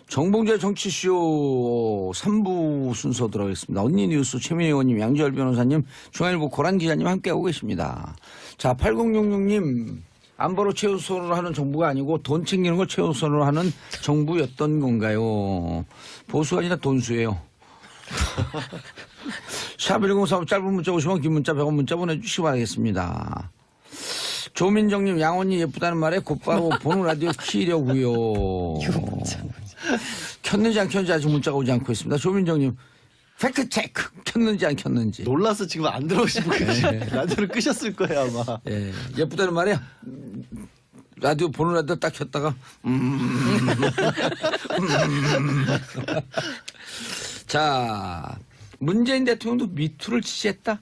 정봉재 정치쇼 3부 순서 들어가겠습니다. 언니 뉴스 최민희 의원님, 양지열 변호사님, 중앙일보 고란 기자님 함께하고 계십니다. 자, 8066님. 안보로 최우선으로 하는 정부가 아니고 돈 챙기는 걸 최우선으로 하는 정부였던 건가요? 보수가 아니라 돈수예요. 샵1035 짧은 문자 50원, 긴 문자 100원 문자 보내주시기 바라겠습니다. 조민정님, 양언니 예쁘다는 말에 곧바로 보는 라디오 키려고요. 켰는지 안 켰는지 아직 문자가 오지 않고 있습니다. 조민정님, 팩트 체크 켰는지 안 켰는지. 놀라서 지금 안 들어오시고 라디오를 끄셨을 거예요 아마. 예, 예쁘다는 말이야. 라디오 보는 라디오 딱 켰다가 자, 문재인 대통령도 미투를 지지했다.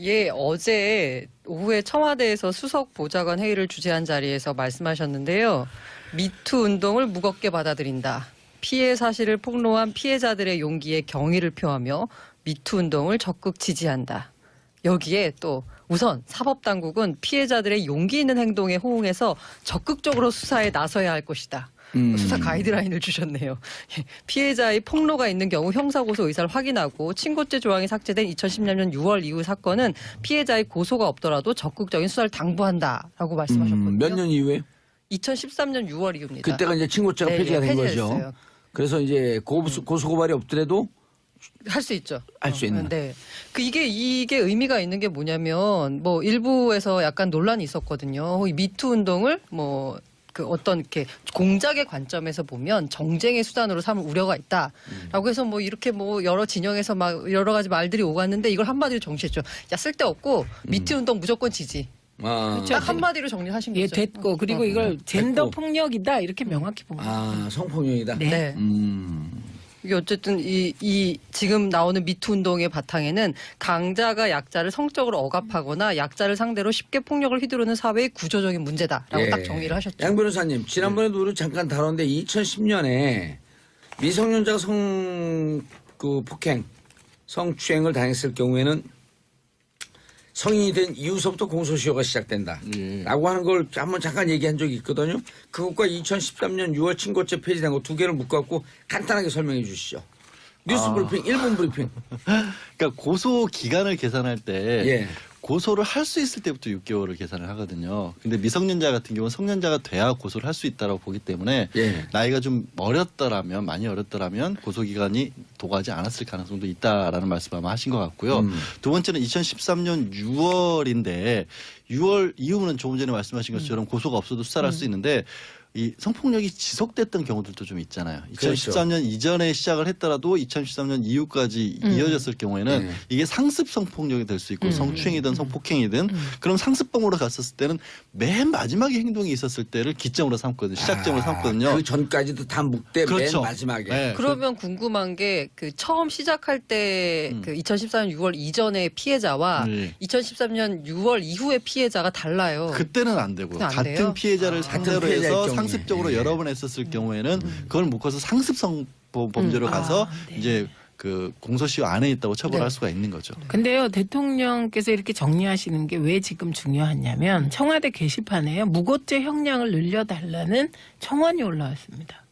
예, 어제 오후에 청와대에서 수석 보좌관 회의를 주재한 자리에서 말씀하셨는데요. 미투 운동을 무겁게 받아들인다. 피해 사실을 폭로한 피해자들의 용기에 경의를 표하며 미투 운동을 적극 지지한다. 여기에 또 우선 사법당국은 피해자들의 용기 있는 행동에 호응해서 적극적으로 수사에 나서야 할 것이다. 수사 가이드라인을 주셨네요. 피해자의 폭로가 있는 경우 형사고소 의사를 확인하고 친고죄 조항이 삭제된 2010년 6월 이후 사건은 피해자의 고소가 없더라도 적극적인 수사를 당부한다라고 말씀하셨거든요. 몇 년 이후에? 2013년 6월 이후입니다. 그때가 이제 친고죄가 네, 폐지가 된 폐지됐어요. 거죠. 그래서 이제 고소고발이 없더라도 할 수 있죠. 할 수 있는. 네. 이게 의미가 있는 게 뭐냐면 뭐 일부에서 약간 논란이 있었거든요. 이 미투 운동을 어떤 이렇게 공작의 관점에서 보면 정쟁의 수단으로 삼을 우려가 있다라고 해서 이렇게 여러 진영에서 막 여러 가지 말들이 오갔는데 이걸 한마디로 정리했죠. 야, 쓸데없고 미투 운동 무조건 지지. 딱 한마디로 정리하신 거죠. 예, 됐고 그리고 이걸 젠더 폭력이다 이렇게 명확히 본 거예요. 성폭력이다. 네. 이게 어쨌든 지금 나오는 미투 운동의 바탕에는 강자가 약자를 성적으로 억압하거나 약자를 상대로 쉽게 폭력을 휘두르는 사회의 구조적인 문제다라고 딱 정리를 하셨죠. 양 변호사님, 지난번에도 우리 잠깐 다뤘는데 2010년에 미성년자가 폭행, 성추행을 당했을 경우에는 성인이 된 이후서부터 공소시효가 시작된다. 라고 하는 걸 한번 잠깐 얘기한 적이 있거든요. 그것과 2013년 6월 친고죄 폐지된 거 두 개를 묶어갖고 간단하게 설명해 주시죠. 뉴스 브리핑, 1분 브리핑. 그러니까 고소 기간을 계산할 때 예. 고소를 할 수 있을 때부터 6개월을 계산을 하거든요. 근데 미성년자 같은 경우는 성년자가 돼야 고소를 할 수 있다고 보기 때문에 나이가 좀 많이 어렸더라면 고소 기간이 도가지 않았을 가능성도 있다라는 말씀 아마 하신 것 같고요. 두 번째는 2013년 6월인데 6월 이후는 조금 전에 말씀하신 것처럼 고소가 없어도 수사를 할 수 있는데 이 성폭력이 지속됐던 경우들도 좀 있잖아요. 2013년 이전에 시작을 했더라도 2013년 이후까지 이어졌을 경우에는 이게 상습 성폭력이 될 수 있고 성추행이든 성폭행이든 그럼 상습범으로 갔었을 때는 맨 마지막에 행동이 있었을 때를 기점으로 삼거든요. 시작점으로 삼거든요. 그 전까지도 다 묵대 그렇죠. 맨 마지막에. 네. 그러면 궁금한 게 처음 시작할 때 2014년 6월 이전의 피해자와 2013년 6월 이후의 피해자가 달라요. 그때는 안 되고요. 안 같은 돼요? 피해자를 상대로 해서 경우에. 상습적으로 여러 번 했었을 경우에는 그걸 묶어서 상습성 범죄로 가서 이제 그 공소시효 안에 있다고 처벌할 수가 있는 거죠. 근데요, 대통령께서 이렇게 정리하시는 게 왜 지금 중요하냐면 청와대 게시판에요, 무고죄 형량을 늘려달라는 청원이 올라왔습니다.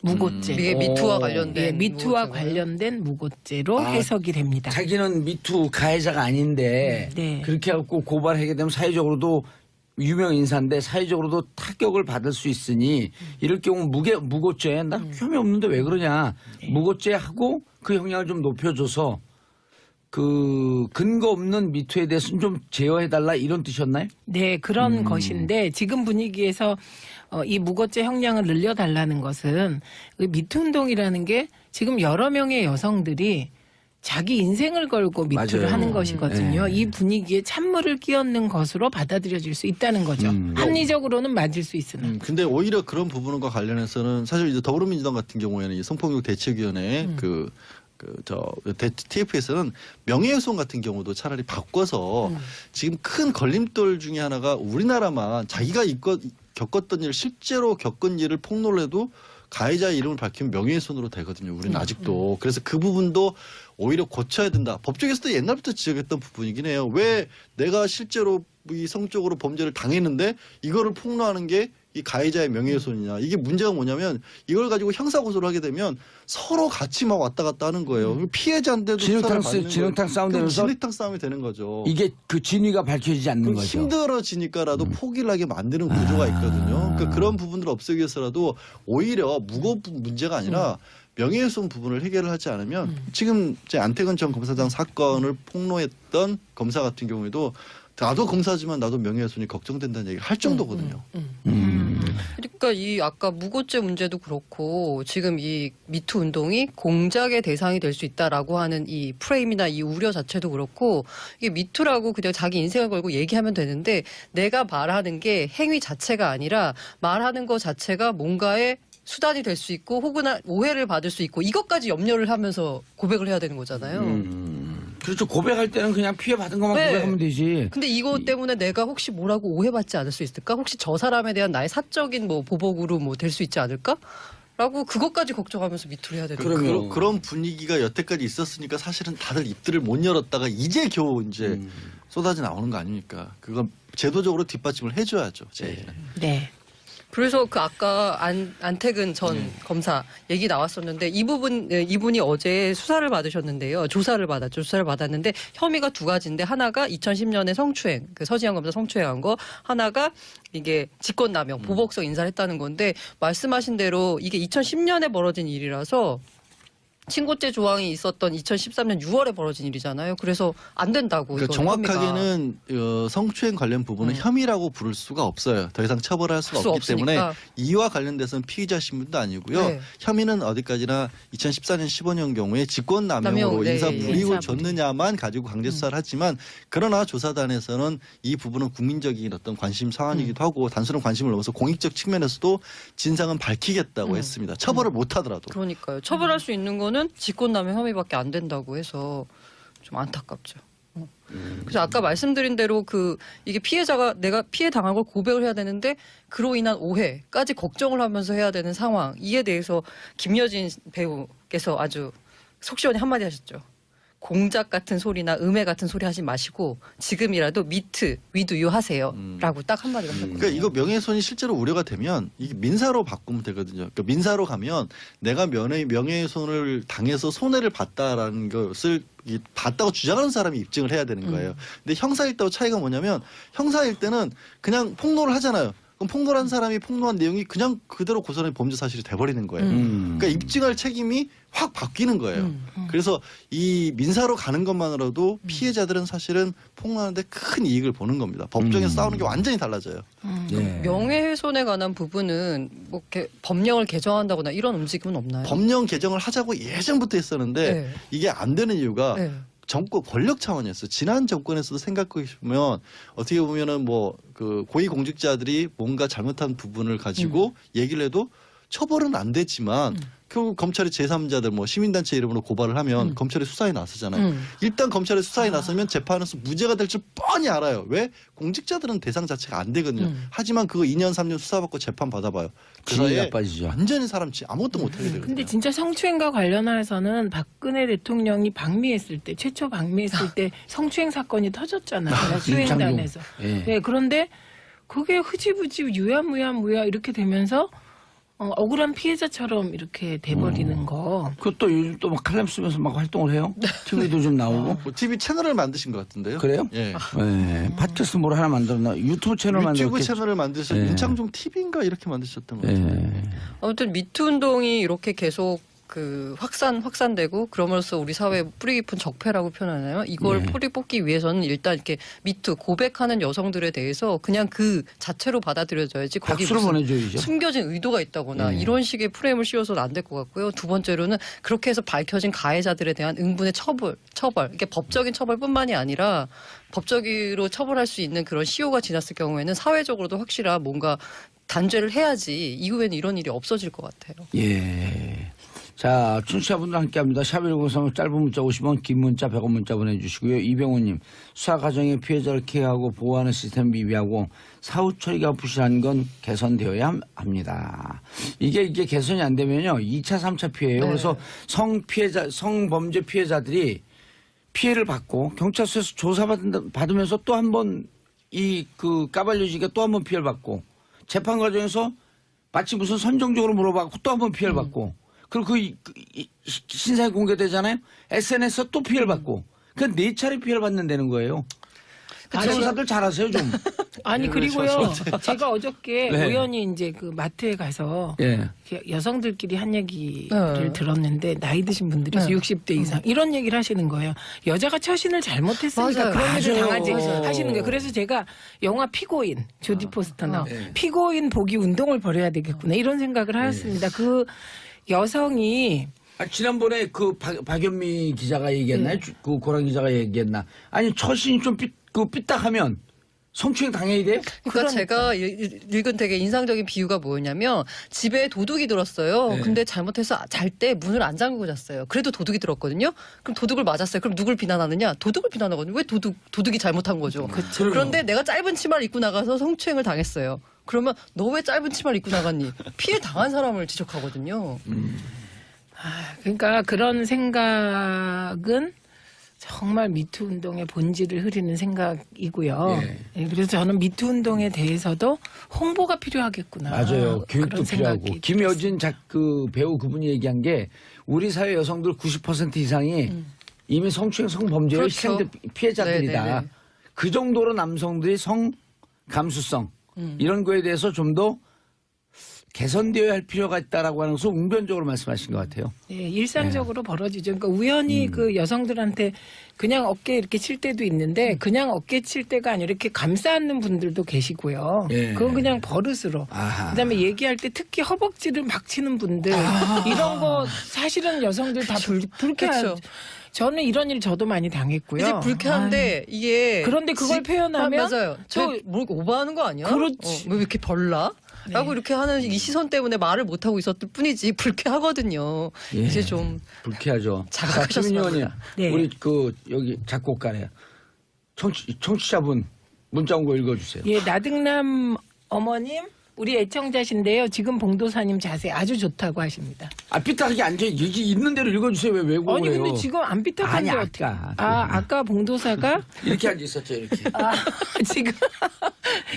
무고죄. 이게 미투와 관련된 미투와 무고죄가요? 관련된 무고죄로 해석이 됩니다. 자기는 미투 가해자가 아닌데 그렇게 해갖고 고발하게 되면 사회적으로도 유명 인사인데 사회적으로도 타격을 받을 수 있으니 이럴 경우 무고죄 나 혐의 없는데 왜 그러냐 무고죄 하고 그 형량을 좀 높여줘서 그 근거 없는 미투에 대해서는 좀 제어해달라 이런 뜻이었나요? 네, 그런 것인데 지금 분위기에서 이 무고죄 형량을 늘려달라는 것은 미투 운동이라는 게 지금 여러 명의 여성들이 자기 인생을 걸고 미투를 맞아요. 하는 것이거든요. 네. 이 분위기에 찬물을 끼얹는 것으로 받아들여질 수 있다는 거죠. 합리적으로는 맞을 수 있으나. 근데 오히려 그런 부분과 관련해서는 사실 이제 더불어민주당 같은 경우에는 이 성폭력 대책위원회 TF에서는 명예훼손 같은 경우도 차라리 바꿔서 지금 큰 걸림돌 중에 하나가 우리나라만 자기가 겪었던 일, 실제로 겪은 일을 폭로를 해도 가해자의 이름을 밝히면 명예훼손으로 되거든요. 우리는 아직도. 그래서 그 부분도 오히려 고쳐야 된다. 법조계에서도 옛날부터 지적했던 부분이긴 해요. 왜 내가 실제로 이 성적으로 범죄를 당했는데 이거를 폭로하는 게 이 가해자의 명예훼손이냐. 이게 문제가 뭐냐면 이걸 가지고 형사 고소를 하게 되면 서로 같이 막 왔다 갔다 하는 거예요. 피해자인데도 수사를 받는 거예요. 진흙탕 싸움 그럼 되면서 진흙탕 싸움이 되는 거죠. 이게 그 진위가 밝혀지지 않는 그럼 거죠. 힘들어지니까라도 포기를 하게 만드는 구조가 있거든요. 그러니까 그런 부분들을 없애기 위해서라도 오히려 무거운 문제가 아니라 명예훼손 부분을 해결을 하지 않으면 지금 이제 안태근 전 검사장 사건을 폭로했던 검사 같은 경우에도 나도 검사지만 나도 명예훼손이 걱정된다는 얘기를 할 정도거든요. 그러니까 이 아까 무고죄 문제도 그렇고 지금 이 미투 운동이 공작의 대상이 될 수 있다라고 하는 이 프레임이나 이 우려 자체도 그렇고 이게 미투라고 그냥 자기 인생을 걸고 얘기하면 되는데 내가 말하는 게 행위 자체가 아니라 말하는 것 자체가 뭔가의 수단이 될 수 있고 혹은 오해를 받을 수 있고 이것까지 염려를 하면서 고백을 해야 되는 거잖아요. 그렇죠. 고백할 때는 그냥 피해 받은 것만 네. 고백하면 되지. 근데 이것 때문에 내가 혹시 뭐라고 오해받지 않을 수 있을까? 혹시 저 사람에 대한 나의 사적인 뭐 보복으로 뭐 될 수 있지 않을까? 라고 그것까지 걱정하면서 미투를 해야 되는 거예요. 그러면 그런 분위기가 여태까지 있었으니까 사실은 다들 입들을 못 열었다가 이제 겨우 이제 쏟아져 나오는 거 아닙니까? 그건 제도적으로 뒷받침을 해줘야죠. 저희는. 네. 그래서 그 아까 안태근 전 검사 얘기 나왔었는데 이분이 어제 수사를 받으셨는데요. 조사를 받았죠. 조사를 받았는데 혐의가 두 가지인데 하나가 2010년에 성추행, 그 서지현 검사 성추행한 거, 하나가 이게 직권남용, 보복성 인사를 했다는 건데 말씀하신 대로 이게 2010년에 벌어진 일이라서 친고죄 조항이 있었던 2013년 6월에 벌어진 일이잖아요. 그래서 안 된다고. 그러니까 이거는 정확하게는 성추행 관련 부분은 혐의라고 부를 수가 없어요. 더 이상 처벌할 수가 없기 때문에 이와 관련돼서는 피의자 신분도 아니고요. 네. 혐의는 어디까지나 2014년 15년 경우에 직권남용으로 네. 인사 불이익을 인사 줬느냐만 가지고 강제 수사를 하지만 그러나 조사단에서는 이 부분은 국민적인 어떤 관심 사안이기도 하고 단순한 관심을 넘어서 공익적 측면에서도 진상은 밝히겠다고 했습니다. 처벌을 못 하더라도. 그러니까요. 처벌할 수 있는 거는 직권남용 혐의밖에 안 된다고 해서 좀 안타깝죠. 그래서 아까 말씀드린 대로 이게 피해자가 내가 피해 당한 걸 고백을 해야 되는데 그로 인한 오해까지 걱정을 하면서 해야 되는 상황. 이에 대해서 김여진 배우께서 아주 속 시원히 한마디 하셨죠. 공작 같은 소리나 음해 같은 소리 하지 마시고 지금이라도 미트, 위두유 하세요. 라고 딱 한마디 하셨거든요. 그러니까 이거 명예훼손이 실제로 우려가 되면 이게 민사로 바꾸면 되거든요. 그러니까 민사로 가면 내가 명예훼손을 당해서 손해를 봤다라는 것을 봤다고 주장하는 사람이 입증을 해야 되는 거예요. 근데 형사일 때와 차이가 뭐냐면 형사일 때는 그냥 폭로를 하잖아요. 그럼 폭로한 사람이 폭로한 내용이 그냥 그대로 고소는 범죄 사실이 돼버리는 거예요. 그러니까 입증할 책임이 확 바뀌는 거예요. 그래서 이 민사로 가는 것만으로도 피해자들은 사실은 폭로하는데 큰 이익을 보는 겁니다. 법정에서 싸우는 게 완전히 달라져요. 네. 명예훼손에 관한 부분은 뭐 이렇게 법령을 개정한다거나 이런 움직임은 없나요? 법령 개정을 하자고 예전부터 했었는데 네. 이게 안 되는 이유가 네. 정권 권력 차원이었어요. 지난 정권에서도 생각해 보면 어떻게 보면은 뭐 그 고위 공직자들이 뭔가 잘못한 부분을 가지고 얘기를 해도 처벌은 안 되지만 결국 검찰이 제3자들 뭐 시민단체 이름으로 고발을 하면 검찰이 수사에 나서잖아요. 일단 검찰이 수사에 나서면 재판에서 무죄가 될 줄 뻔히 알아요. 왜? 공직자들은 대상 자체가 안 되거든요. 하지만 그거 2년 3년 수사받고 재판 받아봐요. 그 진이 사이에 나빠지죠. 완전히 사람 아무것도 못하게 되거든요. 근데 진짜 성추행과 관련해서는 박근혜 대통령이 방미했을 때 최초 방미했을 때 성추행 사건이 터졌잖아요. 수행단에서. 예. 네, 그런데 그게 흐지부지 유야무야무야 이렇게 되면서 억울한 피해자처럼 이렇게 돼버리는 거. 그것도 요즘 또 막 칼럼 쓰면서 막 활동을 해요. TV도 좀 나오고. 뭐 TV 채널을 만드신 것 같은데요. 그래요? 예. 네. 팟캐스트 뭘 하나 만들었나? 유튜브 채널 유튜브 만들었겠죠. 채널을 만드셔 예. 윤창중 TV인가 이렇게 만드셨던 것 같아요. 예. 아무튼 미투 운동이 이렇게 계속 확산되고 그러면서 우리 사회에 뿌리 깊은 적폐라고 표현하나요? 이걸 네. 뿌리 뽑기 위해서는 일단 이렇게 미투 고백하는 여성들에 대해서 그냥 그 자체로 받아들여져야지 거기 박수를 무슨 보내줘야죠. 숨겨진 의도가 있다거나 네. 이런 식의 프레임을 씌워서는 안 될 것 같고요. 두 번째로는 그렇게 해서 밝혀진 가해자들에 대한 응분의 처벌. 이게 법적인 처벌뿐만이 아니라 법적으로 처벌할 수 있는 그런 시효가 지났을 경우에는 사회적으로도 확실한 뭔가 단죄를 해야지 이후에는 이런 일이 없어질 것 같아요. 예. 자, 청취자분들 함께합니다. 샵1903 짧은 문자 50원, 긴 문자 100원 문자 보내주시고요. 이병호님, 수사 과정에 피해자를 케어하고 보호하는 시스템 미비하고 사후 처리가 부실한 건 개선되어야 합니다. 이게 개선이 안 되면요, 2차, 3차 피해예요. 네. 그래서 성범죄 피해자들이 피해를 받고 경찰서에서 조사받으면서 또 한 번 까발려지기가 또 한 번 피해를 받고 재판 과정에서 마치 무슨 선정적으로 물어봤고 또 한 번 피해를 받고 그리고 신상이 공개되잖아요. SNS에 또 피해를 받고 그 4차례 피해를 받는다는 거예요. 변호사들 잘하세요 좀. 아니 그리고요 제가 어저께 네. 우연히 이제 그 마트에 가서 예. 여성들끼리 한 얘기를 네. 들었는데 나이 드신 분들이 60대 이상 이런 얘기를 하시는 거예요. 여자가 처신을 잘못했으니까 맞아요. 그런 일을 맞아요. 당하지 맞아요. 하시는 거예요. 그래서 제가 영화 피고인 조디 포스터 나온 네. 피고인 보기 운동을 벌여야 되겠구나 이런 생각을 하였습니다. 그 여성이 지난번에 그 박연미 기자가 얘기했나요? 그 고란 기자가 얘기했나? 아니 처신이 좀 삐딱하면 성추행 당해야 돼요? 그러니까 제가 읽은 되게 인상적인 비유가 뭐였냐면 집에 도둑이 들었어요. 네. 근데 잘못해서 잘 때 문을 안 잠그고 잤어요. 그래도 도둑이 들었거든요. 그럼 도둑을 맞았어요. 그럼 누굴 비난하느냐? 도둑을 비난하거든요. 왜 도둑이 잘못한 거죠? 그런데 내가 짧은 치마를 입고 나가서 성추행을 당했어요. 그러면 너 왜 짧은 치마를 입고 나갔니? 피해 당한 사람을 지적하거든요. 그러니까 그런 생각은 정말 미투 운동의 본질을 흐리는 생각이고요. 예. 예, 그래서 저는 미투 운동에 대해서도 홍보가 필요하겠구나. 맞아요. 교육도 그런 필요하고. 생각이 김여진 그 배우 그분이 얘기한 게 우리 사회 여성들 90% 이상이 이미 성추행 성범죄의 그렇죠. 희생자 피해자들이다. 네네네. 그 정도로 남성들이 성 감수성 이런 거에 대해서 좀 더 개선되어야 할 필요가 있다라고 하는 것을 웅변적으로 말씀하신 것 같아요. 예, 일상적으로 벌어지죠. 그러니까 우연히 그 여성들한테 그냥 어깨 이렇게 칠 때도 있는데 그냥 어깨 칠 때가 아니라 이렇게 감싸 안는 분들도 계시고요. 예. 그건 그냥 버릇으로. 아하. 그다음에 얘기할 때 특히 허벅지를 막 치는 분들 이런 거 사실은 여성들 다 불쾌하죠. 그렇죠. 저는 이런 일 저도 많이 당했고요. 이제 불쾌한데 이게 그런데 그걸 표현하면 맞아요. 또 뭐 오버하는 거 아니야? 그렇지. 왜 이렇게 별나? 라고 이렇게 하는 이 시선 때문에 말을 못 하고 있었을 뿐이지 불쾌하거든요. 예. 이제 좀 불쾌하죠. 자각하셨으면 최민희 의원님, 합니다. 네. 우리 그 여기 작곡가래요. 청취자분 문자 온 거 읽어주세요. 예, 나등남 어머님 우리 애청자신데요. 지금 봉도사님 자세 아주 좋다고 하십니다. 아 삐딱하게 앉아 여기 있는 대로 읽어주세요. 왜 왜곡을 아니 해요? 근데 지금 안 삐딱한데 아니, 어떻게? 아까. 아까 봉도사가 이렇게 앉아 있었죠. 이렇게. 지금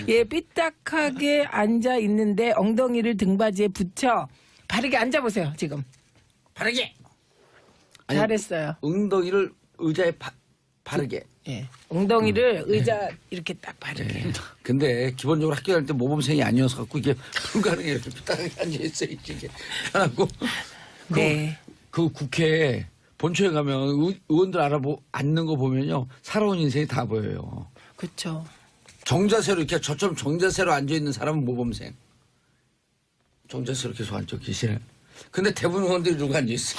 예 삐딱하게 앉아 있는데 엉덩이를 등받이에 붙여 바르게 앉아 보세요. 지금 바르게. 아니, 잘했어요. 엉덩이를 의자에 바르게. 예 엉덩이를 의자 이렇게 딱 바르게. 네. 근데 기본적으로 학교 다닐 때 모범생이 아니어서 갖고 이게 불가능해요. 이렇게 삐딱하게 앉아 있어 이게 편하고. 네. 그 국회에 본초에 가면 의원들 앉는 거 보면요 살아온 인생이 다 보여요. 그렇죠. 정자세로 이렇게 저처럼 정자세로 앉아 있는 사람은 모범생. 정자세로 계속 앉아 계시네. 근데 대부분 의원들이 누가 앉아 있어.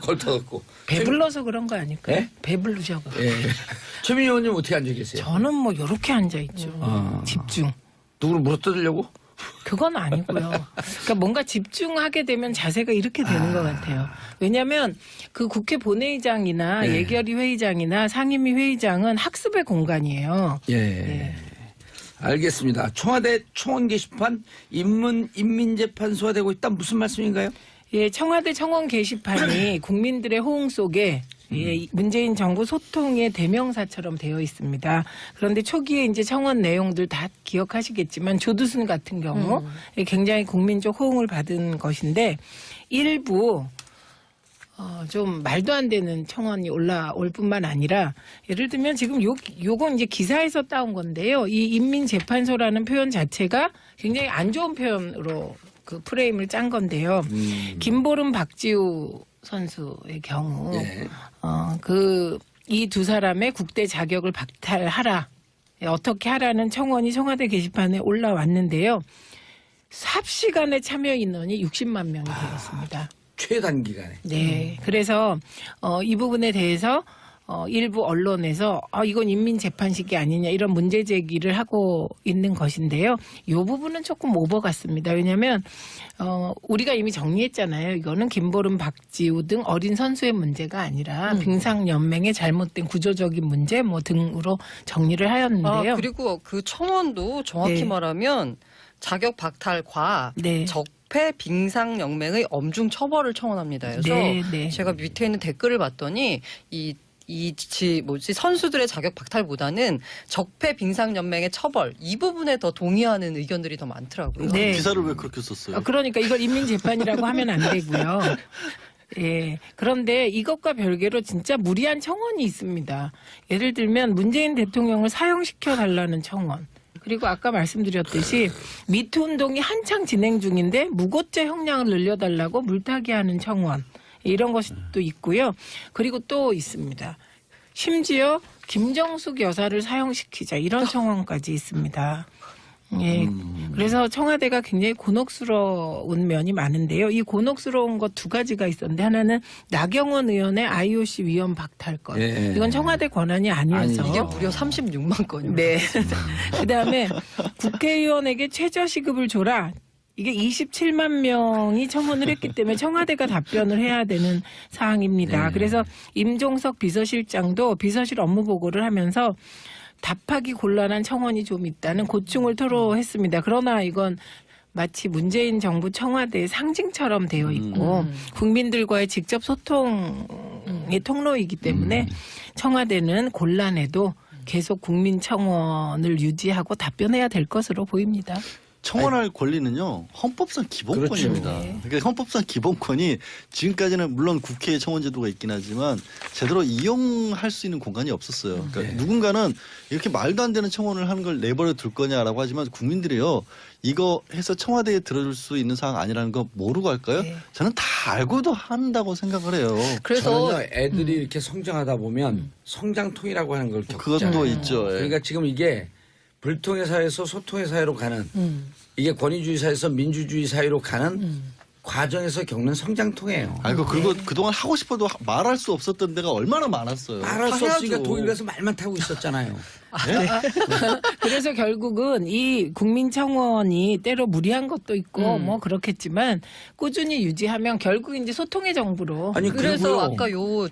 걸터갖고. 배불러서 그런 거 아닐까요? 예? 배불르셔서. 예. 최민희 의원님 어떻게 앉아 계세요? 저는 뭐 이렇게 앉아 있죠. 집중. 누구를 물어뜯으려고? 그건 아니고요. 그러니까 뭔가 집중하게 되면 자세가 이렇게 되는 것 같아요. 왜냐하면 그 국회 본회의장이나 네. 예결위 회의장이나 상임위 회의장은 학습의 공간이에요. 예. 알겠습니다. 청와대 청원 게시판 인민재판소가 되고 있다 무슨 말씀인가요? 예, 청와대 청원 게시판이 국민들의 호응 속에 예, 문재인 정부 소통의 대명사처럼 되어 있습니다. 그런데 초기에 이제 청원 내용들 다 기억하시겠지만 조두순 같은 경우 굉장히 국민적 호응을 받은 것인데 일부 좀 말도 안 되는 청원이 올라올 뿐만 아니라 예를 들면 지금 요건 이제 기사에서 따온 건데요. 이 인민재판소라는 표현 자체가 굉장히 안 좋은 표현으로 그 프레임을 짠 건데요. 김보름 박지우 선수의 경우 예. 이 두 사람의 국대 자격을 박탈하라. 어떻게 하라는 청원이 청와대 게시판에 올라왔는데요. 삽시간에 참여 인원이 60만 명이 되었습니다. 최단기간에. 네. 그래서 이 부분에 대해서 일부 언론에서 이건 인민재판식이 아니냐 이런 문제 제기를 하고 있는 것인데요. 이 부분은 조금 오버 같습니다. 왜냐하면 우리가 이미 정리했잖아요. 이거는 김보름, 박지우 등 어린 선수의 문제가 아니라 빙상연맹의 잘못된 구조적인 문제 뭐 등으로 정리를 하였는데요. 그리고 그 청원도 정확히 네. 말하면 자격 박탈과 네. 적폐 빙상연맹의 엄중 처벌을 청원합니다. 그래서 네, 네. 제가 밑에 있는 댓글을 봤더니 이 선수들의 자격 박탈보다는 적폐 빙상연맹의 처벌 이 부분에 더 동의하는 의견들이 더 많더라고요. 네. 기사를 왜 그렇게 썼어요? 그러니까 이걸 인민재판이라고 하면 안 되고요. 예. 그런데 이것과 별개로 진짜 무리한 청원이 있습니다. 예를 들면 문재인 대통령을 사형시켜 달라는 청원. 그리고 아까 말씀드렸듯이 미투 운동이 한창 진행 중인데 무고죄 형량을 늘려달라고 물타기하는 청원. 이런 것이 또 있고요. 그리고 또 있습니다. 심지어 김정숙 여사를 사형시키자 이런 청원까지 있습니다. 예. 그래서 청와대가 굉장히 곤혹스러운 면이 많은데요. 이 곤혹스러운 것 두 가지가 있었는데 하나는 나경원 의원의 IOC 위원 박탈 건. 예. 이건 청와대 권한이 아니어서. 이게 무려 36만 건이요. 네. 그다음에 국회의원에게 최저시급을 줘라. 이게 27만 명이 청원을 했기 때문에 청와대가 답변을 해야 되는 사항입니다. 네. 그래서 임종석 비서실장도 비서실 업무 보고를 하면서 답하기 곤란한 청원이 좀 있다는 고충을 토로했습니다. 그러나 이건 마치 문재인 정부 청와대의 상징처럼 되어 있고 국민들과의 직접 소통의 통로이기 때문에 청와대는 곤란해도 계속 국민 청원을 유지하고 답변해야 될 것으로 보입니다. 청원할 권리는요 헌법상 기본권입니다. 그렇죠. 그러니까 헌법상 기본권이 지금까지는 물론 국회에 청원제도가 있긴 하지만 제대로 이용할 수 있는 공간이 없었어요. 그러니까 누군가는 이렇게 말도 안 되는 청원을 하는 걸 내버려 둘 거냐라고 하지만 국민들이요 이거 해서 청와대에 들어줄 수 있는 사항 아니라는 거 모르고 할까요? 네. 저는 다 알고도 한다고 생각을 해요. 그래서 저는요, 애들이 이렇게 성장하다 보면 성장통이라고 하는 걸 겪잖아요. 그것도 있죠. 예. 그러니까 지금 이게 불통의 사회에서 소통의 사회로 가는 이게 권위주의 사회에서 민주주의 사회로 가는 과정에서 겪는 성장통이에요. 아이고 그리고 그동안 하고 싶어도 말할 수 없었던 데가 얼마나 많았어요. 말할 수 없으니까 해야죠. 독일 가서 말만 타고 있었잖아요. 그래서 결국은 이 국민청원이 때로 무리한 것도 있고 뭐 그렇겠지만 꾸준히 유지하면 결국 이제 소통의 정부로. 아니 그래서 그리고요.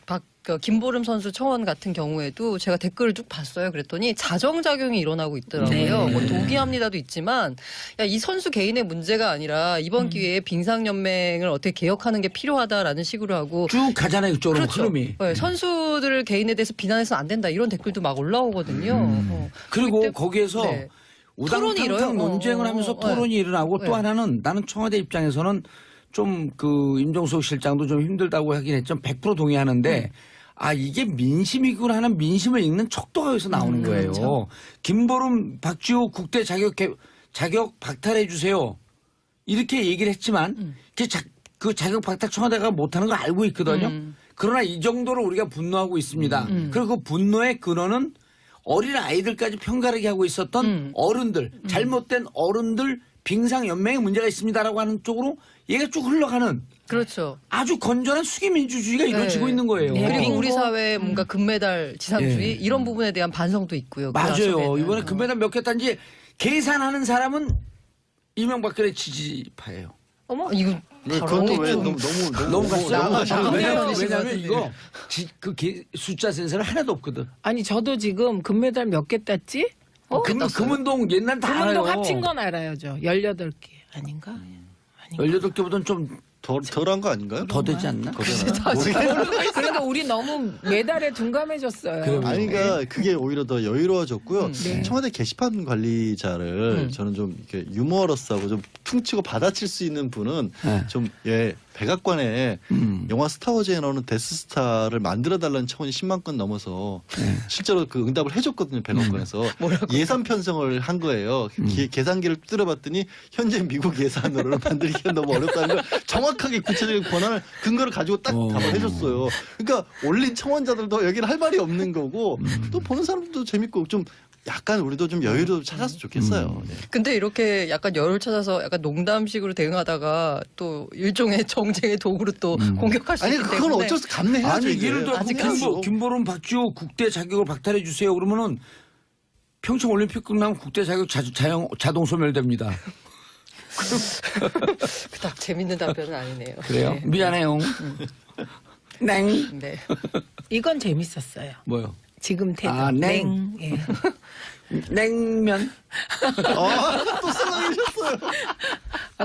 아까 김보름 선수 청원 같은 경우에도 제가 댓글을 쭉 봤어요. 그랬더니 자정작용이 일어나고 있더라고요. 네. 뭐 동의합니다도 있지만 이 선수 개인의 문제가 아니라 이번 기회에 빙상연맹을 어떻게 개혁하는 게 필요하다라는 식으로 하고 쭉 가잖아요. 이쪽으로 그렇죠. 흐름이. 네, 선수들 개인에 대해서 비난해서는 안 된다 이런 댓글도 막 올라오거든요. 그리고 그때- 거기에서 네. 토론이 일어요? 우당탕탕 논쟁을 하면서 네. 토론이 일어나고 또 네. 하나는 나는 청와대 입장에서는 좀 그 임종석 실장도 좀 힘들다고 하긴 했지만 100% 동의하는데 아 이게 민심이구나 하는 민심을 읽는 척도가 여기서 나오는 거예요. 그렇죠. 김보름 박지호 국대 자격 박탈해 주세요. 이렇게 얘기를 했지만 그 자격 박탈 청와대가 못하는 걸 알고 있거든요. 그러나 이 정도로 우리가 분노하고 있습니다. 그리고 그 분노의 근원은 어린 아이들까지 편가르게 하고 있었던 어른들, 잘못된 어른들 빙상연맹에 문제가 있습니다라고 하는 쪽으로 얘가 쭉 흘러가는 그렇죠. 아주 건전한 수기민주주의가 이루어지고 네. 있는 거예요. 네. 그리고 우리 사회의 뭔가 금메달 지상주의 예. 이런 부분에 대한 반성도 있고요. 그 맞아요. 앞쪽에는. 이번에 금메달 몇 개 딴지 계산하는 사람은 이명박근혜 지지파예요. 어머 이거 왜 바로 그것도 왜 좀- 너무 갔어요. 가시는 왜냐하면 이거 숫자 센서는 하나도 없거든. 아니 저도 지금 금메달 몇 개 땄지? 금운동 옛날 다 금운동 알아요. 합친 건 알아야죠. 18개 아닌가? 18개보다는 좀 더 덜한 거 아닌가요? 되지 않나? 그러니까 우리 너무 메달에 둔감해졌어요. 그럼요. 아니, 그러니까 그게 오히려 더 여유로워졌고요. 네. 청와대 게시판 관리자를 저는 좀 이렇게 유머러스하고 좀 퉁치고 받아칠 수 있는 분은 네. 좀 백악관에 영화 스타워즈에 나오는 데스스타를 만들어달라는 청원이 10만 건 넘어서 실제로 그 응답을 해줬거든요. 백악관에서 예산 편성을 한 거예요. 계산기를 뚫어봤더니 현재 미국 예산으로 만들기가 너무 어렵다는 걸 정확하게 구체적인 권한을 근거를 가지고 딱 답을해줬어요. 그러니까 올린 청원자들도 여기는 할 말이 없는 거고 또 보는 사람들도 재밌고 좀 약간 우리도 좀 여유를 찾았으면 좋겠어요. 네. 근데 이렇게 약간 여유를 찾아서 약간 농담식으로 대응하다가 또 일종의 정쟁의 도구로 또 공격할 수 아니 있기 그건 때문에 어쩔 수 감내해야죠. 아니 이게. 예를 들어 아직까지. 김보름 박지호 국대 자격을 박탈해 주세요. 그러면은 평창 올림픽 끝나면 국대 자격 자동 소멸됩니다. 그닥 재밌는 답변은 아니네요. 그래요? 네. 미안해요. 냉. 네. 이건 재밌었어요. 뭐요? 지금 태도. 아, 냉. 예. 냉면. 또 쓰러지셨어요.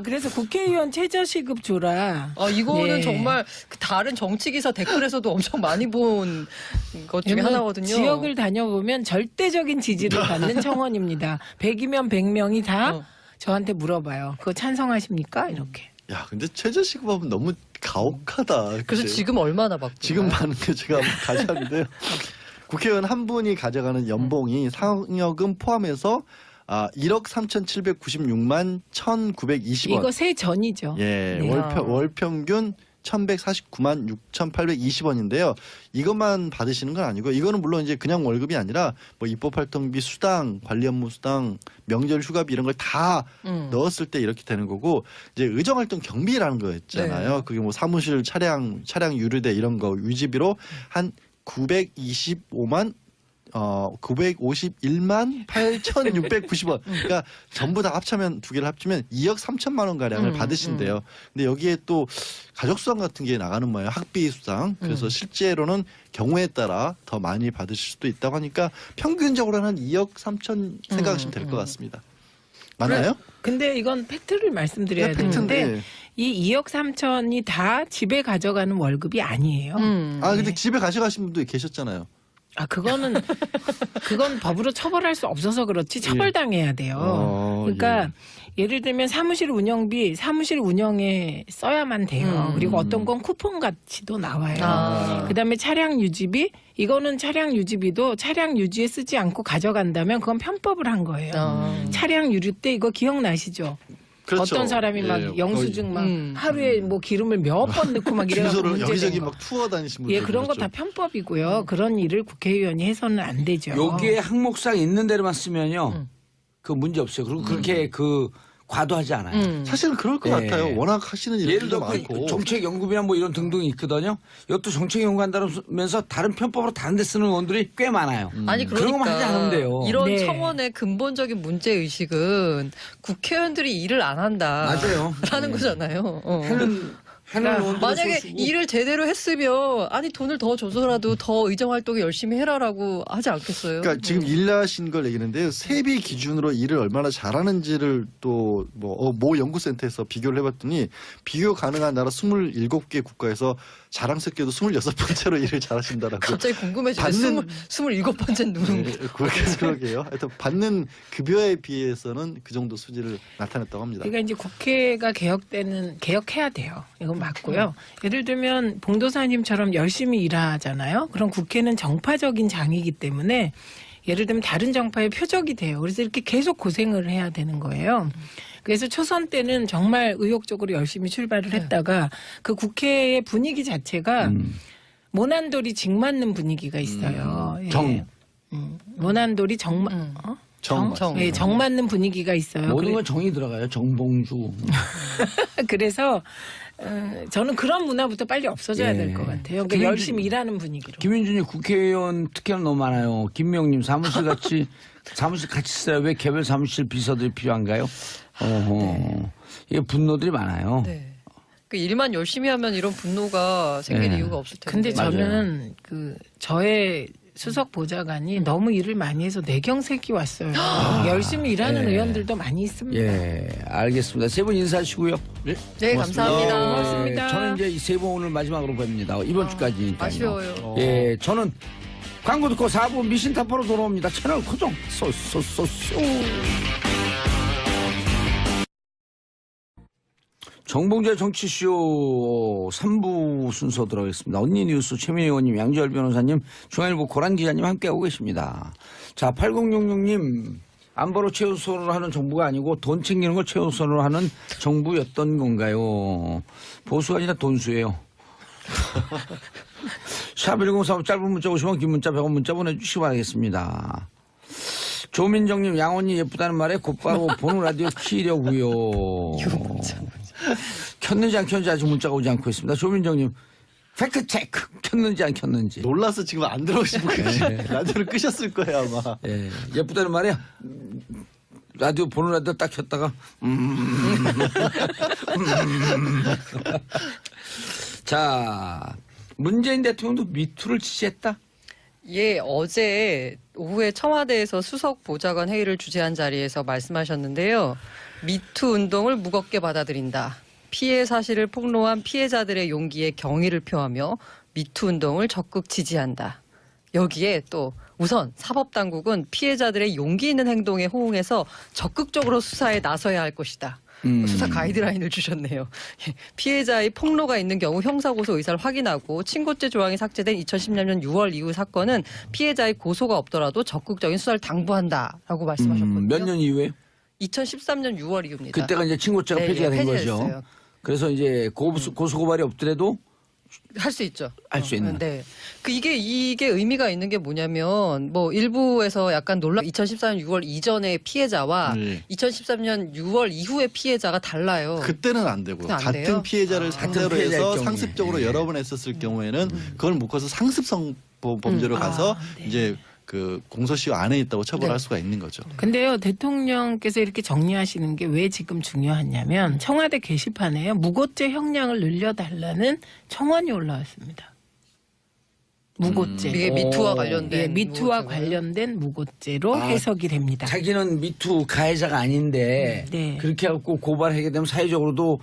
그래서 국회의원 최저시급 줘라. 이거는 예. 정말 그 다른 정치 기사 댓글에서도 엄청 많이 본 것 중에 하나거든요. 지역을 다녀보면 절대적인 지지를 받는 청원입니다. 100이면 100명이 다 저한테 물어봐요. 그거 찬성하십니까? 이렇게. 야, 근데 최저시급하면 너무 가혹하다. 그래서 그치? 지금 얼마나 받고 지금 받는 게 제가 한번 가져왔는데요. 국회의원 한 분이 가져가는 연봉이 상여금 포함해서 1억 3,796만 1,920원. 이거 세 전이죠. 예, 네. 월 평균 1,149만 6,820원인데요. 이것만 받으시는 건 아니고 이거는 물론 이제 그냥 월급이 아니라 뭐 입법활동비 수당, 관리 업무 수당, 명절 휴가비 이런 걸 다 넣었을 때 이렇게 되는 거고 이제 의정활동 경비라는 거 있잖아요. 네. 그게 뭐 사무실 차량 유류대 이런 거 유지비로 한 951만 8,690원. 그러니까 전부 다 합치면 두 개를 합치면 2억 3천만 원 가량을 받으신대요. 근데 여기에 또 가족 수당 같은 게 나가는 모양이에요. 학비 수당. 그래서 실제로는 경우에 따라 더 많이 받으실 수도 있다고 하니까 평균적으로는 한 2억 3천 생각하시면 될 것 같습니다. 맞나요? 근데 이건 팩트를 말씀드려야 되는데 팩트인데. 이 2억 3천이 다 집에 가져가는 월급이 아니에요. 근데 집에 가져가신 분도 계셨잖아요. 그건 법으로 처벌할 수 없어서 그렇지 처벌당해야 돼요. 그러니까 예를 들면 사무실 운영에 써야만 돼요. 그리고 어떤 건 쿠폰 가치도 나와요. 그다음에 차량 유지비, 이거는 차량 유지비도 차량 유지에 쓰지 않고 가져간다면 그건 편법을 한 거예요. 차량 유류 때 이거 기억나시죠? 그렇죠. 어떤 사람이 막 예, 영수증 막 하루에 뭐 기름을 몇 번 넣고 막 이래가지고 주소를 문제된 여기저기 거. 막 투어 다니신 분들. 예, 그런 거 다 편법이고요. 그런 일을 국회의원이 해서는 안 되죠. 여기에 항목상 있는 대로만 쓰면요. 그 문제 없어요. 그리고 그렇게 과도하지 않아요. 사실은 그럴 것 예. 같아요. 워낙 하시는 예를 일들도 들어 많고. 정책연구비나 뭐 이런 등등이 있거든요. 이것도 정책연구한다면서 다른 편법으로 다른 데 쓰는 의원들이 꽤 많아요. 아니 그런 것만 하지 않으면 돼요. 이런 네. 청원의 근본적인 문제 의식은 국회의원들이 일을 안 한다. 맞아요. 라는 거잖아요. 하는 의원들은 만약에 소수고. 일을 제대로 했으면 돈을 더 줘서라도 더 의정 활동을 열심히 해라라고 하지 않겠어요? 그러니까 지금 일하신 걸 얘기했는데요. 세비 기준으로 일을 얼마나 잘하는지를 또 모 연구센터에서 비교를 해봤더니 비교 가능한 나라 27개 국가에서 자랑스럽게도 26번째로 일을 잘하신다라고. 갑자기 궁금해지네. 받는- 27번째는 누군가. 그러게요. 하여튼 받는 급여에 비해서는 그 정도 수지를 나타냈다고 합니다. 그러니까 이제 국회가 개혁해야 돼요. 이건 맞고요. 예를 들면 봉도사님처럼 열심히 일하잖아요. 그럼 국회는 정파적인 장이기 때문에 예를 들면 다른 정파의 표적이 돼요. 그래서 이렇게 계속 고생을 해야 되는 거예요. 그래서 초선 때는 정말 의욕적으로 열심히 출발을 했다가 그 국회의 분위기 자체가 모난돌이 징 맞는 분위기가 있어요. 예. 모난돌이 정 맞는 분위기가 있어요. 모든 건 정이 들어가요. 정봉주. 그래서 저는 그런 문화부터 빨리 없어져야 예. 될 것 같아요. 그러니까 김윤주- 열심히 일하는 분위기로. 김윤준이 국회의원 특혜는 너무 많아요. 김명님 사무실 같이 써요. 왜 개별 사무실 비서들이 필요한가요? 이게 분노들이 많아요. 네. 그 일만 열심히 하면 이런 분노가 생길 네. 이유가 없을 텐데. 근데 저는 저의 수석 보좌관이 너무 일을 많이 해서 내경색이 왔어요. 열심히 일하는 의원들도 많이 있습니다. 예, 알겠습니다. 세 분 인사하시고요. 네, 고맙습니다. 감사합니다. 고맙습니다. 저는 이제 이 세 분 오늘 마지막으로 뵙니다. 이번 주까지니까요. 아쉬워요. 예, 저는 광고 듣고 4부 미신타파로 돌아옵니다. 채널 고정. 쏘. 정봉재 정치쇼 3부 순서 들어가겠습니다. 언니 뉴스 최민희 의원님, 양지열 변호사님, 중앙일보 고란 기자님 함께하고 계십니다. 자, 8066님. 안보로 최우선으로 하는 정부가 아니고 돈 챙기는 걸 최우선으로 하는 정부였던 건가요? 보수가 아니라 돈수예요. 샵1035 짧은 문자 50원, 긴 문자 100원 문자 보내주시기 바라겠습니다. 조민정님, 양언니 예쁘다는 말에 곧바로 보는 라디오 키려고요. 켰는지 안 켰는지 아직 문자가 오지 않고 있습니다. 조민정님, 팩트 체크 켰는지 안 켰는지. 놀라서 지금 안 들어오신 분 라디오를 끄셨을 거예요 아마. 예, 예쁘다는 말이야. 라디오 보는 라디오 딱 켰다가 자, 문재인 대통령도 미투를 지지했다. 예, 어제 오후에 청와대에서 수석 보좌관 회의를 주재한 자리에서 말씀하셨는데요. 미투 운동을 무겁게 받아들인다. 피해 사실을 폭로한 피해자들의 용기에 경의를 표하며 미투 운동을 적극 지지한다. 여기에 또 우선 사법당국은 피해자들의 용기 있는 행동에 호응해서 적극적으로 수사에 나서야 할 것이다. 수사 가이드라인을 주셨네요. 피해자의 폭로가 있는 경우 형사고소 의사를 확인하고 친고죄 조항이 삭제된 2010년 6월 이후 사건은 피해자의 고소가 없더라도 적극적인 수사를 당부한다라고 말씀하셨거든요. 몇 년 이후에? 2013년 6월 이후입니다. 그때가 이제 친고죄가 네, 폐지가 된 폐지됐어요. 거죠. 그래서 이제 고소고발이 없더라도 할 수 있죠. 할 수 있는. 네. 이게 의미가 있는 게 뭐냐면 뭐 일부에서 약간 논란 2014년 6월 이전의 피해자와 2013년 6월 이후의 피해자가 달라요. 그때는 안 되고요. 그건 안 같은 돼요? 피해자를 상대로 피해자일 해서 경우에. 상습적으로 예. 여러 번 했었을 경우에는 그걸 묶어서 상습성 범죄로 가서 네. 이제 그 공소시효 안에 있다고 처벌할 네. 수가 있는 거죠. 근데요, 대통령께서 이렇게 정리하시는 게 왜 지금 중요하냐면 청와대 게시판에 무고죄 형량을 늘려달라는 청원이 올라왔습니다. 무고죄. 이게 미투와 관련된 예, 미투와 무고죄가요? 관련된 무고죄로 아, 해석이 됩니다. 자기는 미투 가해자가 아닌데 네. 그렇게 해갖고 고발하게 되면 사회적으로도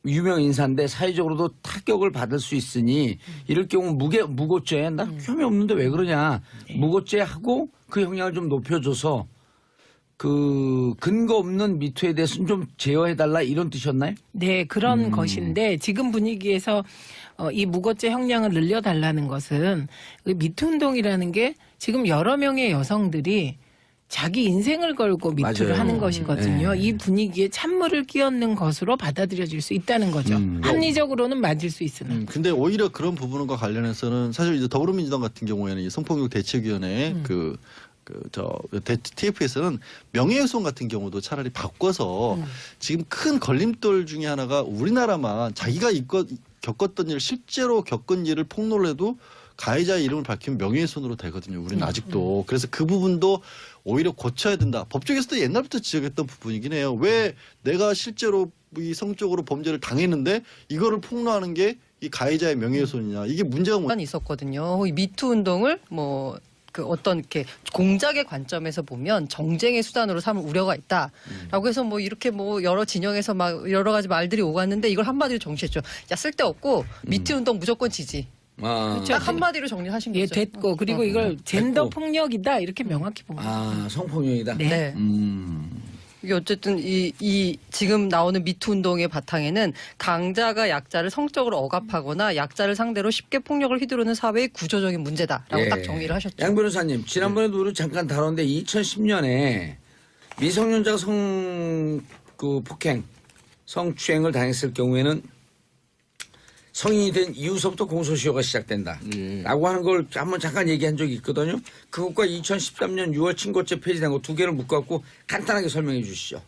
유명 인사인데 사회적으로도 타격을 받을 수 있으니 이럴 경우 무고죄 나 혐의 없는데 왜 그러냐 무고죄 하고 그 형량을 좀 높여줘서 그 근거 없는 미투에 대해서는 좀 제어해달라 이런 뜻이었나요? 네, 그런 것인데 지금 분위기에서 이 무고죄 형량을 늘려달라는 것은 미투 운동이라는 게 지금 여러 명의 여성들이 자기 인생을 걸고 미투를 맞아요. 하는 것이거든요. 네. 이 분위기에 찬물을 끼얹는 것으로 받아들여질 수 있다는 거죠. 합리적으로는 맞을 수 있으나. 근데 오히려 그런 부분과 관련해서는 사실 이제 더불어민주당 같은 경우에는 이 성폭력 대책위원회 TF에서는 명예훼손 같은 경우도 차라리 바꿔서 지금 큰 걸림돌 중에 하나가 우리나라만 자기가 겪었던 일 실제로 겪은 일을 폭로를 해도 가해자의 이름을 밝히면 명예훼손으로 되거든요. 우리는 아직도. 그래서 그 부분도 오히려 고쳐야 된다. 법조계에서도 옛날부터 지적했던 부분이긴 해요. 왜 내가 실제로 이 성적으로 범죄를 당했는데 이거를 폭로하는 게 이 가해자의 명예훼손이냐. 이게 문제가 한 있었거든요. 이 미투 운동을 뭐 그 어떤 이렇게 공작의 관점에서 보면 정쟁의 수단으로 삼을 우려가 있다라고 해서 뭐 이렇게 뭐 여러 진영에서 막 여러 가지 말들이 오갔는데 이걸 한마디로 정리했죠. 야 쓸데없고 미투 운동 무조건 지지. 아, 딱 한마디로 정리하신 예, 거죠. 됐고 그리고 이걸 젠더 됐고. 폭력이다 이렇게 명확히 본 거예요. 아 성폭력이다. 네. 이게 어쨌든 이 지금 나오는 미투 운동의 바탕에는 강자가 약자를 성적으로 억압하거나 약자를 상대로 쉽게 폭력을 휘두르는 사회의 구조적인 문제다라고 예. 딱 정리를 하셨죠. 양 변호사님 지난번에도 우리 잠깐 다뤘는데 2010년에 미성년자가 폭행, 성추행을 당했을 경우에는 성인이 된 이후서부터 공소시효가 시작된다라고 하는 걸 한번 잠깐 얘기한 적이 있거든요. 그것과 2013년 6월 친고죄 폐지된 거 두 개를 묶어갖고 간단하게 설명해 주시죠.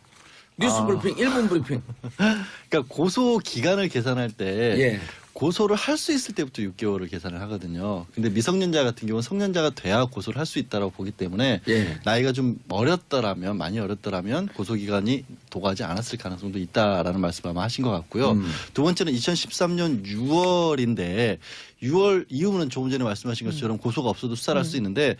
뉴스 브리핑, 1분 브리핑. 그러니까 고소 기간을 계산할 때 예. 고소를 할 수 있을 때부터 6개월을 계산을 하거든요. 근데 미성년자 같은 경우는 성년자가 돼야 고소를 할 수 있다고 보기 때문에 예. 나이가 좀 많이 어렸더라면 고소 기간이 도가지 않았을 가능성도 있다라는 말씀을 아마 하신 것 같고요. 두 번째는 2013년 6월인데 6월 이후는 조금 전에 말씀하신 것처럼 고소가 없어도 수사를 할 수 있는데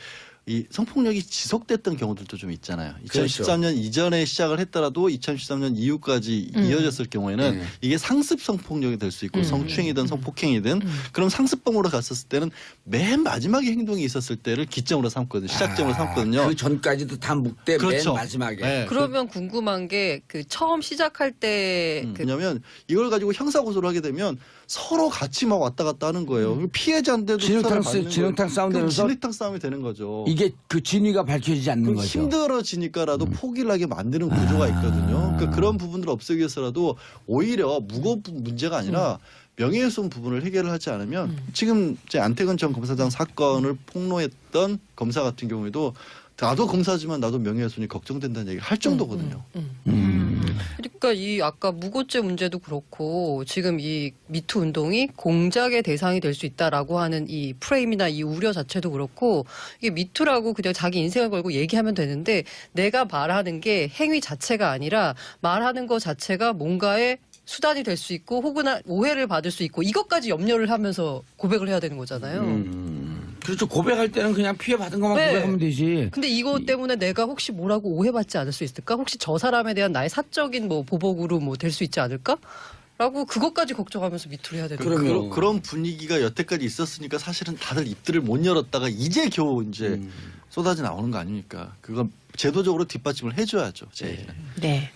이 성폭력이 지속됐던 경우들도 좀 있잖아요. 2013년 이전에 시작을 했더라도 2013년 이후까지 이어졌을 경우에는 네. 이게 상습 성폭력이 될 수 있고 성추행이든 성폭행이든 그럼 상습범으로 갔었을 때는 맨 마지막에 행동이 있었을 때를 기점으로 삼거든요. 시작점으로 삼거든요. 그 전까지도 다 묶되 그렇죠. 맨 마지막에. 네. 그러면 궁금한 게 그 처음 시작할 때 왜냐하면 이걸 가지고 형사 고소를 하게 되면 서로 같이 막 왔다 갔다 하는 거예요. 피해자인데도 수사를 받는 거예요. 진흙탕 싸움 그럼 되면서 진흙탕 싸움이 되는 거죠. 이게 그 진위가 밝혀지지 않는 그럼 거죠. 힘들어지니까라도 포기를 하게 만드는 구조가 있거든요. 그러니까 그런 부분들을 없애기 위해서라도 오히려 무거운 문제가 아니라 명예훼손 부분을 해결을 하지 않으면 지금 제 안태근 전 검사장 사건을 폭로했던 검사 같은 경우에도 나도 검사지만 나도 명예훼손이 걱정된다는 얘기를 할 정도거든요. 그러니까 이 아까 무고죄 문제도 그렇고 지금 이 미투 운동이 공작의 대상이 될 수 있다라고 하는 이 프레임이나 이 우려 자체도 그렇고 이게 미투라고 그냥 자기 인생을 걸고 얘기하면 되는데 내가 말하는 게 행위 자체가 아니라 말하는 것 자체가 뭔가의 수단이 될 수 있고 혹은 오해를 받을 수 있고 이것까지 염려를 하면서 고백을 해야 되는 거잖아요. 그렇죠. 고백할 때는 그냥 피해 받은 것만 네. 고백하면 되지. 근데 이것 때문에 내가 혹시 뭐라고 오해받지 않을 수 있을까? 혹시 저 사람에 대한 나의 사적인 뭐 보복으로 뭐 될 수 있지 않을까? 라고 그것까지 걱정하면서 미투를 해야 되는 거예요. 그러면. 그런 분위기가 여태까지 있었으니까 사실은 다들 입들을 못 열었다가 이제 겨우 이제 쏟아져 나오는 거 아닙니까? 그건 제도적으로 뒷받침을 해줘야죠. 제 얘기는. 네.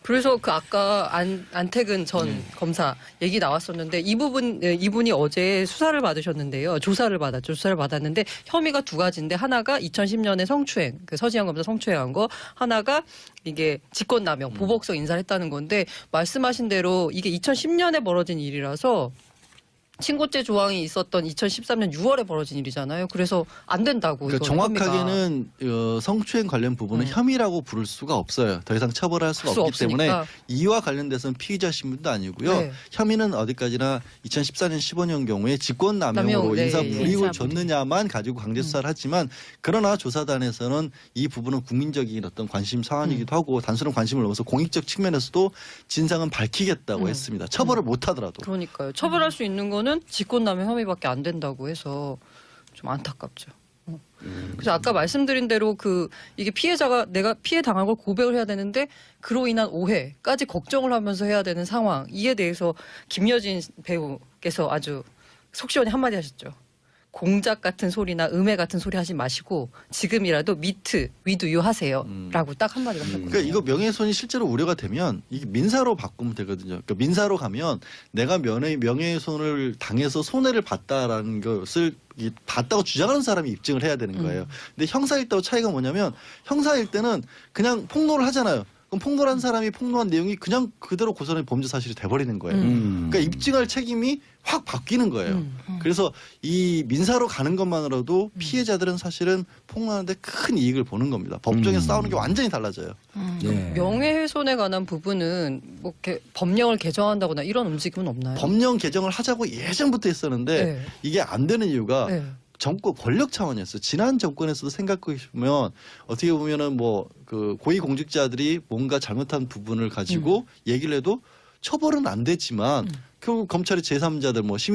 그래서 그 아까 안태근 전 검사 얘기 나왔었는데 이분이 어제 수사를 받으셨는데요. 조사를 받았는데 혐의가 두 가지인데 하나가 2010년에 성추행, 그 서지현 검사 성추행한 거, 하나가 이게 직권남용, 보복성 인사를 했다는 건데 말씀하신 대로 이게 2010년에 벌어진 일이라서 친고죄 조항이 있었던 2013년 6월에 벌어진 일이잖아요. 그래서 안 된다고. 그러니까 이거는 정확하게는 성추행 관련 부분은 혐의라고 부를 수가 없어요. 더 이상 처벌할 수가 수 없기 때문에 없으니까. 이와 관련돼서는 피의자 신분도 아니고요. 네. 혐의는 어디까지나 2014년 15년 경우에 직권남용으로 남용, 네, 인사 예. 불이익을 줬느냐만 가지고 강제 수사를 하지만 그러나 조사단에서는 이 부분은 국민적인 어떤 관심 사안이기도 하고 단순한 관심을 넘어서 공익적 측면에서도 진상은 밝히겠다고 했습니다. 처벌을 못 하더라도. 그러니까요. 처벌할 수 있는 거는 직권남용 혐의밖에 안 된다고 해서 좀 안타깝죠. 그래서 아까 말씀드린 대로 이게 피해자가 내가 피해 당한 걸 고백을 해야 되는데 그로 인한 오해까지 걱정을 하면서 해야 되는 상황, 이에 대해서 김여진 배우께서 아주 속 시원히 한마디 하셨죠. 공작 같은 소리나 음해 같은 소리 하지 마시고 지금이라도 미트, 위두유 하세요. 라고 딱 한마디가 하셨거든요. 그러니까 이거 명예훼손이 실제로 우려가 되면 이게 민사로 바꾸면 되거든요. 그러니까 민사로 가면 내가 명예훼손을 당해서 손해를 봤다라는 것을 봤다고 주장하는 사람이 입증을 해야 되는 거예요. 근데 형사일 때와 차이가 뭐냐면 형사일 때는 그냥 폭로를 하잖아요. 그럼 폭로를 한 사람이 폭로한 내용이 그냥 그대로 고소는 범죄 사실이 돼버리는 거예요. 그러니까 입증할 책임이 확 바뀌는 거예요. 그래서 이 민사로 가는 것만으로도 피해자들은 사실은 폭로하는데 큰 이익을 보는 겁니다. 법정에서 싸우는 게 완전히 달라져요. 네. 명예훼손에 관한 부분은 뭐 이렇게 법령을 개정한다거나 이런 움직임은 없나요? 법령 개정을 하자고 예전부터 했었는데 네. 이게 안 되는 이유가 네. 정권 권력 차원이었어요. 지난 정권에서도 생각해 보면 어떻게 보면은 뭐 그 고위 공직자들이 뭔가 잘못한 부분을 가지고 얘기를 해도 처벌은 안 됐지만 결국 검찰의 제3자들 뭐 시민